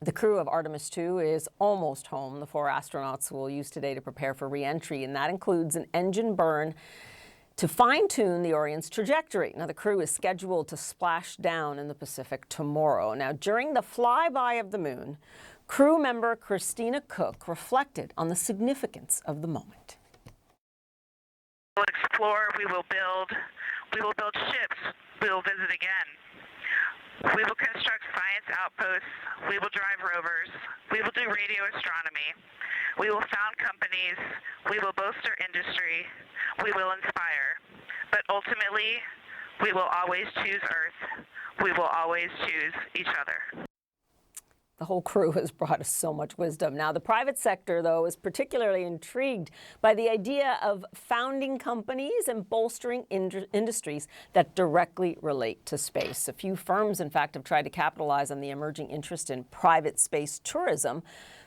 The crew of Artemis II is almost home. The 4 astronauts will use today to prepare for re-entry, and that includes an engine burn to fine-tune the Orion's trajectory. Now, the crew is scheduled to splash down in the Pacific tomorrow. Now, during the flyby of the moon, crew member Christina Cook reflected on the significance of the moment. We'll explore, we will build ships, we will visit again. We will construct science outposts, we will drive rovers, we will do radio astronomy, we will found companies, we will bolster industry, we will inspire. But ultimately, we will always choose Earth, we will always choose each other. The whole crew has brought us so much wisdom. Now, the private sector, though, is particularly intrigued by the idea of founding companies and bolstering industries that directly relate to space. A few firms, in fact, have tried to capitalize on the emerging interest in private space tourism,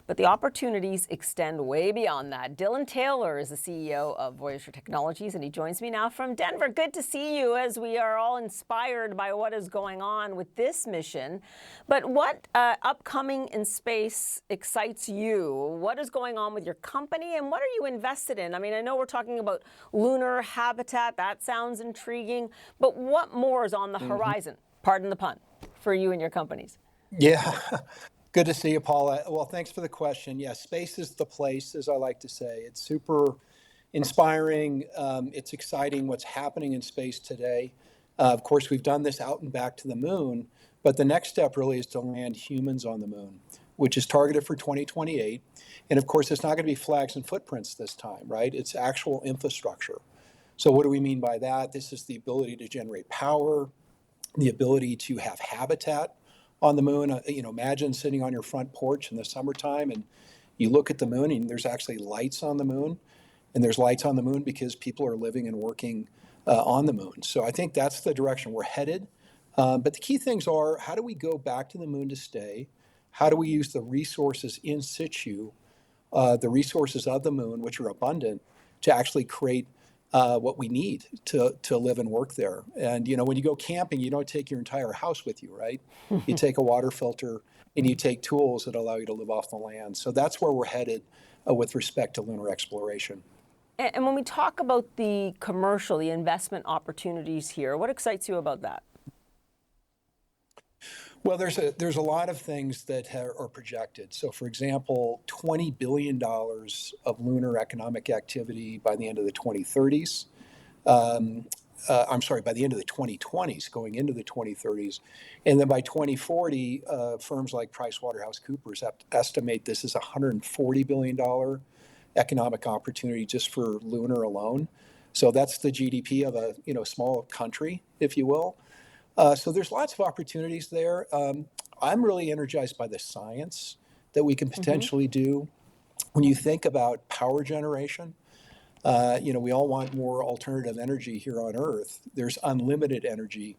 but the opportunities extend way beyond that. Dylan Taylor is the CEO of Voyager Technologies, and he joins me now from Denver. Good to see you, as we are all inspired by what is going on with this mission. But what upcoming in space excites you? What is going on with your company, and what are you invested in? I mean, I know we're talking about lunar habitat. That sounds intriguing. But what more is on the horizon, pardon the pun, for you and your companies? Yeah. Good to see you, Paula. Well, thanks for the question. Yeah, space is the place, as I like to say. It's super inspiring. It's exciting what's happening in space today. Of course, we've done this out and back to the moon, but the next step really is to land humans on the moon, which is targeted for 2028. And of course, it's not going to be flags and footprints this time, right? It's actual infrastructure. So what do we mean by that? This is the ability to generate power, the ability to have habitat on the moon. Imagine sitting on your front porch in the summertime and you look at the moon and there's actually lights on the moon. And there's lights on the moon because people are living and working on the moon. So I think that's the direction we're headed. But the key things are, how do we go back to the moon to stay? How do we use the resources in situ, the resources of the moon, which are abundant, to actually create what we need to live and work there? And, when you go camping, you don't take your entire house with you, right? You take a water filter and you take tools that allow you to live off the land. So that's where we're headed with respect to lunar exploration. And when we talk about the investment opportunities here, what excites you about that? Well, there's a lot of things that are projected. So, for example, $20 billion of lunar economic activity by the end of the 2030s. By the end of the 2020s, going into the 2030s. And then by 2040, firms like PricewaterhouseCoopers estimate this is a $140 billion economic opportunity just for lunar alone. So that's the GDP of a small country, if you will. So there's lots of opportunities there. I'm really energized by the science that we can potentially do. When you think about power generation, we all want more alternative energy here on Earth. There's unlimited energy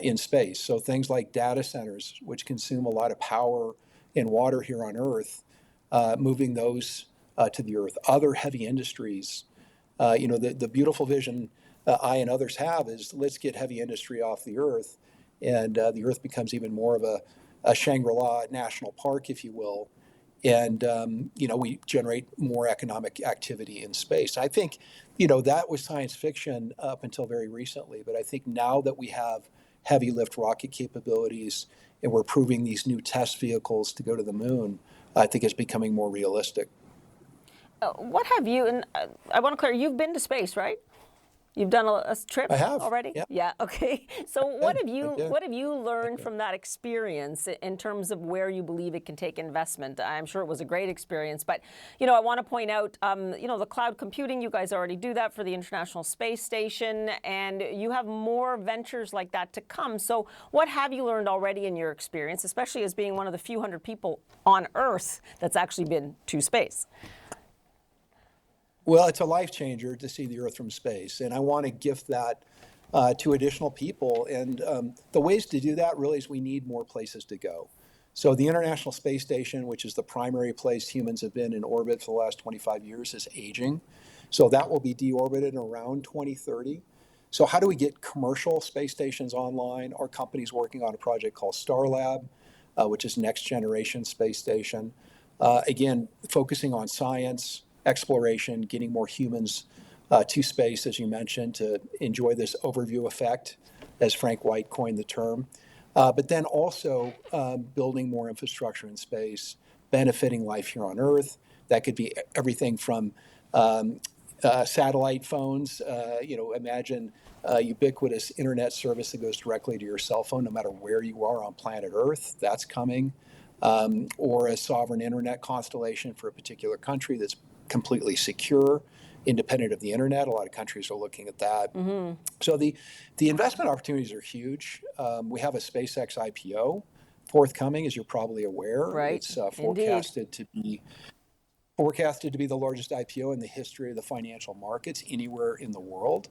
in space. So things like data centers, which consume a lot of power and water here on Earth, moving those to the Earth. Other heavy industries, the beautiful vision I and others have is, let's get heavy industry off the Earth, and the Earth becomes even more of a Shangri-La national park, if you will. And, we generate more economic activity in space. I think, that was science fiction up until very recently. But I think now that we have heavy lift rocket capabilities and we're proving these new test vehicles to go to the moon, I think it's becoming more realistic. What have you, and I want to clear, you've been to space, right? You've done a trip I have already? Yeah. Yeah. Okay. So what have you learned from that experience in terms of where you believe it can take investment? I'm sure it was a great experience, but I want to point out, the cloud computing. You guys already do that for the International Space Station, and you have more ventures like that to come. So what have you learned already in your experience, especially as being one of the few hundred people on Earth that's actually been to space? Well, it's a life changer to see the Earth from space, and I want to gift that to additional people. And the ways to do that really is we need more places to go. So the International Space Station, which is the primary place humans have been in orbit for the last 25 years, is aging. So that will be deorbited around 2030. So how do we get commercial space stations online? Our company's working on a project called Starlab. which is next generation space station. Again, focusing on science, exploration, getting more humans to space, as you mentioned, to enjoy this overview effect, as Frank White coined the term. But then also building more infrastructure in space, benefiting life here on Earth. That could be everything from satellite phones. Imagine ubiquitous internet service that goes directly to your cell phone, no matter where you are on planet Earth. That's coming. Or a sovereign internet constellation for a particular country that's completely secure, independent of the internet. A lot of countries are looking at that. Mm-hmm. So the investment opportunities are huge. We have a SpaceX IPO forthcoming, as you're probably aware. Right. It's Indeed. forecasted to be the largest IPO in the history of the financial markets anywhere in the world.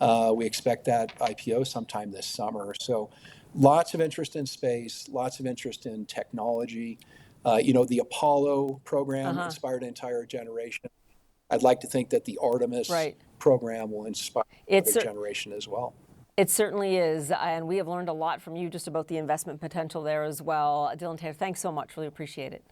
We expect that IPO sometime this summer. So lots of interest in space, lots of interest in technology. The Apollo program inspired an entire generation. I'd like to think that the Artemis Right. program will inspire It's another generation as well. It certainly is, and we have learned a lot from you just about the investment potential there as well. Dylan Taylor, thanks so much. Really appreciate it.